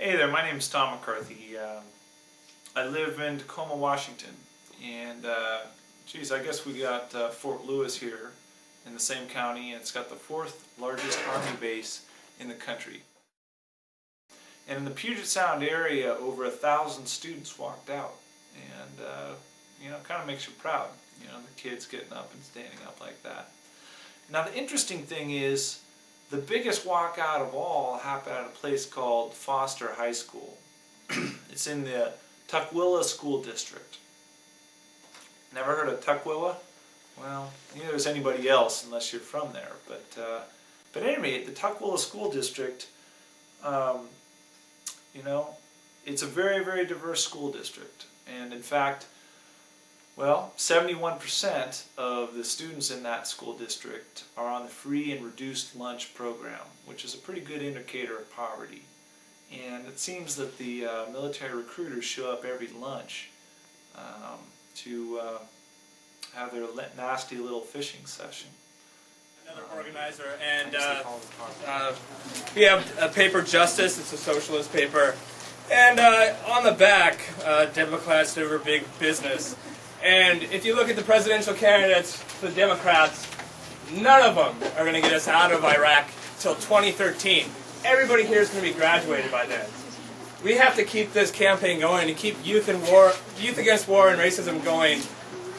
Hey there, my name is Tom McCarthy. I live in Tacoma, Washington, and geez, I guess we got Fort Lewis here in the same county, and it's got the 4th largest Army base in the country. And in the Puget Sound area, over 1,000 students walked out, and you know, it kind of makes you proud. You know, the kids getting up and standing up like that. Now, the interesting thing is, the biggest walkout of all happened at a place called Foster High School. It's in the Tukwila School District. Never heard of Tukwila? Well, neither has anybody else unless you're from there. But at any rate, the Tukwila School District, you know, it's a very, very diverse school district. And in fact, well, 71% of the students in that school district are on the free and reduced lunch program, which is a pretty good indicator of poverty. And it seems that the military recruiters show up every lunch to have their nasty little fishing session. Another organizer, and we have a paper, Justice. It's a socialist paper. And on the back, Democrats over big business. And if you look at the presidential candidates for the Democrats, none of them are going to get us out of Iraq till 2013. Everybody here is going to be graduated by then. We have to keep this campaign going and keep youth against war and racism going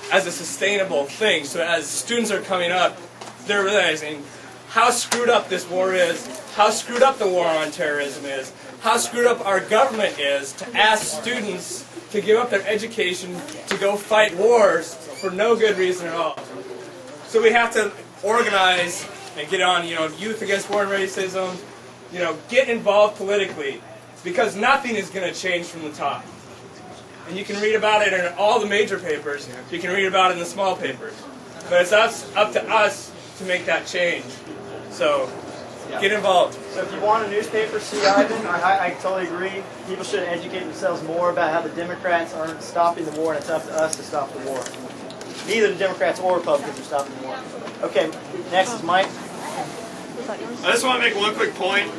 as a sustainable thing. So as students are coming up, they're realizing how screwed up this war is, how screwed up the war on terrorism is, how screwed up our government is to ask students to give up their education to go fight wars for no good reason at all. So we have to organize and get on, you know, youth against war and racism, you know, get involved politically, because nothing is going to change from the top. And you can read about it in all the major papers, you can read about it in the small papers. But it's up to us to make that change. So, get involved. So if you want a newspaper, see Ivan. I totally agree. People should educate themselves more about how the Democrats aren't stopping the war, and it's up to us to stop the war. Neither the Democrats or Republicans are stopping the war. Okay, next is Mike. I just want to make one quick point.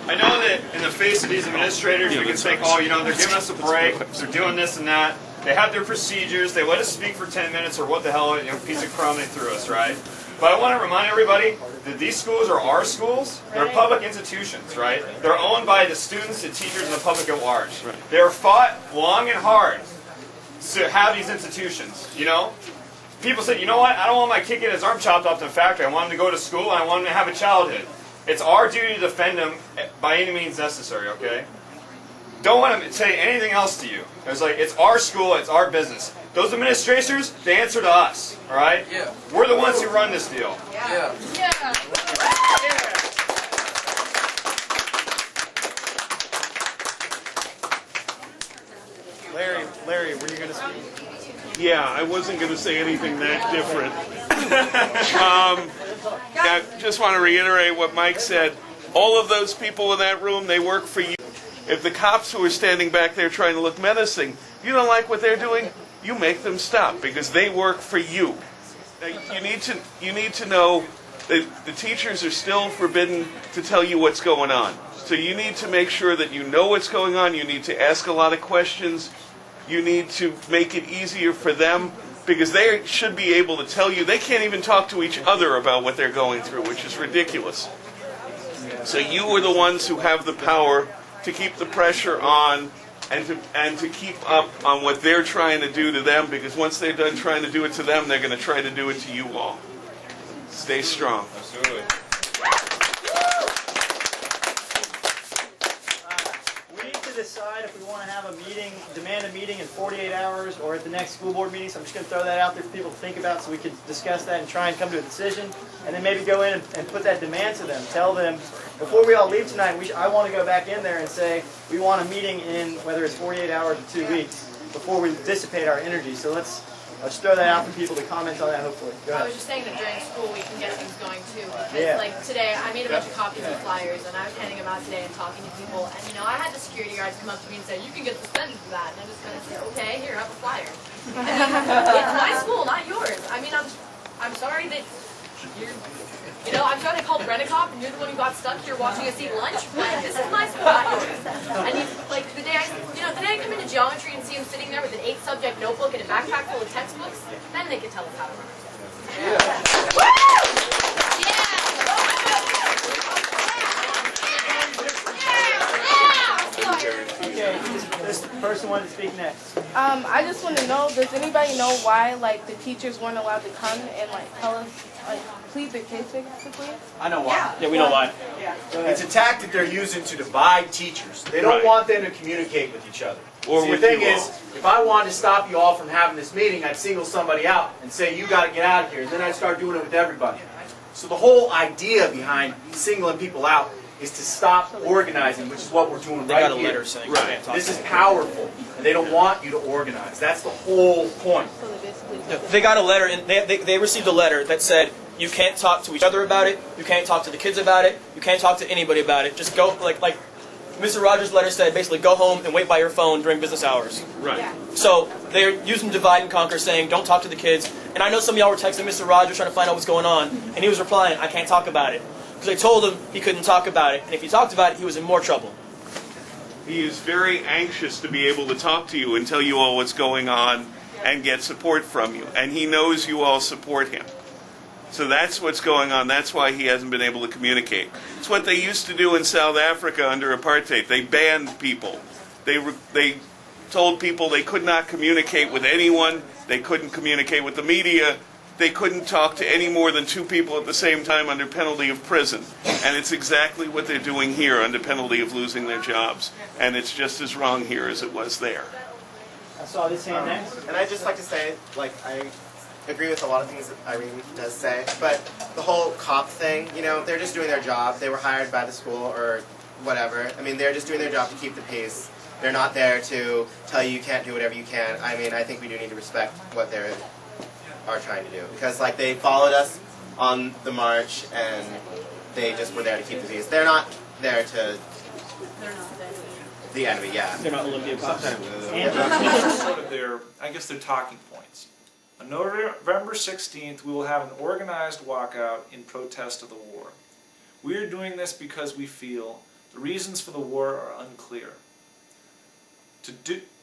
I know that in the face of these administrators, we can think, oh, you know, they're giving us a break, they're doing this and that. They have their procedures, they let us speak for 10 minutes, or what the hell, you know, piece of crumb they threw us, right? But I want to remind everybody that these schools are our schools. They're public institutions, right? They're owned by the students, the teachers, and the public at large. They are fought long and hard to have these institutions, you know? People say, you know what, I don't want my kid getting his arm chopped off in the factory. I want him to go to school, and I want him to have a childhood. It's our duty to defend them by any means necessary, okay? Don't want to say anything else to you. It's like, it's our school, it's our business. Those administrators, they answer to us, all right? Yeah. We're the ones who run this deal. Yeah. Yeah. Larry, were you going to speak? Yeah, I wasn't going to say anything that different. I just want to reiterate what Mike said. All of those people in that room, they work for you. If the cops who are standing back there trying to look menacing, you don't like what they're doing, you make them stop because they work for you. You need to know that the teachers are still forbidden to tell you what's going on. So you need to make sure that you know what's going on. You need to ask a lot of questions. You need to make it easier for them because they should be able to tell you. They can't even talk to each other about what they're going through, which is ridiculous. So you are the ones who have the power to keep the pressure on and to keep up on what they're trying to do to them, because once they're done trying to do it to them, they're going to try to do it to you all. Stay strong. Absolutely. We need to decide if we want to have a meeting, demand a meeting in 48 hours or at the next school board meeting. So I'm just going to throw that out there for people to think about so we can discuss that and try and come to a decision. And then maybe go in and put that demand to them. Tell them, before we all leave tonight, I want to go back in there and say, we want a meeting in, whether it's 48 hours or 2 weeks, before we dissipate our energy. So let's throw that out for people to comment on that, hopefully. Go ahead. I was just saying that during school we can get things going too. Because like today, I made a bunch of copies of flyers and I was handing them out today and talking to people. And you know, I had the security guards come up to me and say, you can get suspended for that. And I just kind of said, okay, here, have a flyer. I mean, it's my school, not yours. I mean, I'm sorry that You know, I'm trying to call Brennicop, and you're the one who got stuck here watching us eat lunch. But this is my school, not yours. And he's like, the day I come into geometry and see him sitting there with an 8-subject notebook and a backpack full of textbooks, then they can tell us how to run. Okay, this person wanted to speak next. I just want to know, does anybody know why, like, the teachers weren't allowed to come and, like, tell us, like, plead their case, basically? I know why. Yeah, we know why. It's a tactic they're using to divide teachers. They don't Right. want them to communicate with each other. Or See, with the thing you is, all. if I wanted to stop you all from having this meeting, I'd single somebody out and say, you got to get out of here. And then I'd start doing it with everybody. So the whole idea behind singling people out is to stop organizing, which is what we're doing They right got a here. letter saying Right. we can't talk This to is them. powerful, and they don't want you to organize. That's the whole point. So they basically... They got a letter, and they received a letter that said, you can't talk to each other about it, you can't talk to the kids about it, you can't talk to anybody about it. Just go, like Mr. Rogers' letter said, basically go home and wait by your phone during business hours. Right. So they're using divide and conquer, saying don't talk to the kids. And I know some of y'all were texting Mr. Rogers trying to find out what's going on, and he was replying, I can't talk about it. Because I told him he couldn't talk about it, and if he talked about it, he was in more trouble. He is very anxious to be able to talk to you and tell you all what's going on and get support from you. And he knows you all support him. So that's what's going on. That's why he hasn't been able to communicate. It's what they used to do in South Africa under apartheid. They banned people. They told people they could not communicate with anyone. They couldn't communicate with the media. They couldn't talk to any more than 2 people at the same time under penalty of prison. And it's exactly what they're doing here under penalty of losing their jobs. And it's just as wrong here as it was there. I saw this hand next. And I'd just like to say, like, I agree with a lot of things that Irene does say, but the whole cop thing, you know, they're just doing their job. They were hired by the school or whatever. I mean, they're just doing their job to keep the peace. They're not there to tell you can't do whatever you can. I mean, I think we do need to respect what they are trying to do. Because, like, they followed us on the march, and they just were there to keep the peace. They're not there to... The enemy, yeah. They're not Olympia cops. Sort of their talking points. On November 16th, we will have an organized walkout in protest of the war. We are doing this because we feel the reasons for the war are unclear.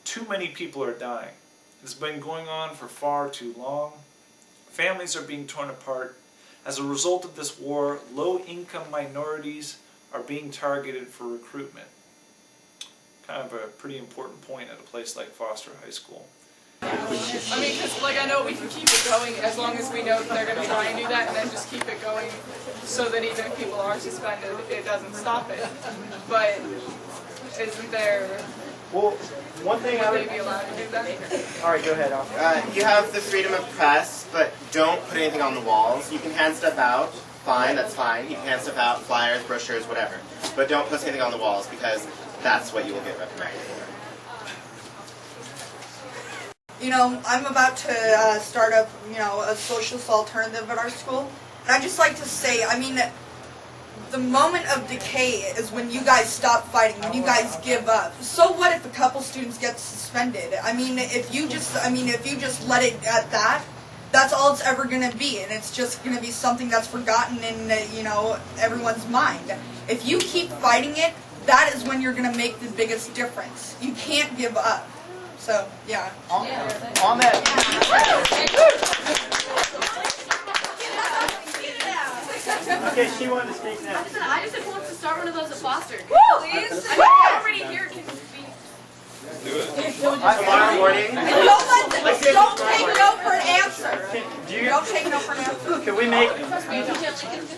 Too many people are dying. It's been going on for far too long. Families are being torn apart. As a result of this war, low-income minorities are being targeted for recruitment. Kind of a pretty important point at a place like Foster High School. I mean, because, like, I know we can keep it going as long as we know that they're going to try and do that, and then just keep it going so that even if people are suspended, it doesn't stop it. But isn't there... Well, one thing I Would would... they be allowed to do that? All right, go ahead, Alfred. You have the freedom of press, but don't put anything on the walls. You can hand stuff out, fine, that's fine. You can hand stuff out, flyers, brochures, whatever. But don't post anything on the walls, because that's what you will get reprimanded for. You know, I'm about to start up, you know, a socialist alternative at our school. And I'd just like to say, I mean, the moment of decay is when you guys stop fighting, when you guys give up. So what if a couple students get suspended? I mean, if you just let it at that, that's all it's ever going to be. And it's just going to be something that's forgotten in, you know, everyone's mind. If you keep fighting it, that is when you're going to make the biggest difference. You can't give up. So, yeah. On that... Okay, she wanted to speak next. I just said, wants to start one of those at Foster. Please? I'm already here. Can we... Tomorrow morning. Don't take no for an answer. Don't take no for an answer. Can we make...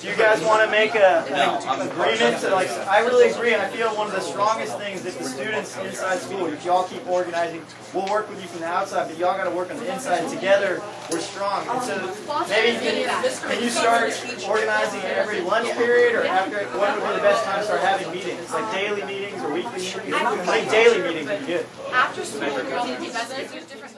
Do you guys want to make an agreement? To, like, I really agree, and I feel one of the strongest things if the students inside school, if y'all keep organizing, we'll work with you from the outside, but y'all got to work on the inside. Together, we're strong. And so maybe can you start organizing every lunch period, or after? When would be the best time to start having meetings? Like daily meetings or weekly meetings? I think daily meetings would be good. After school, we're all going to do business. There's different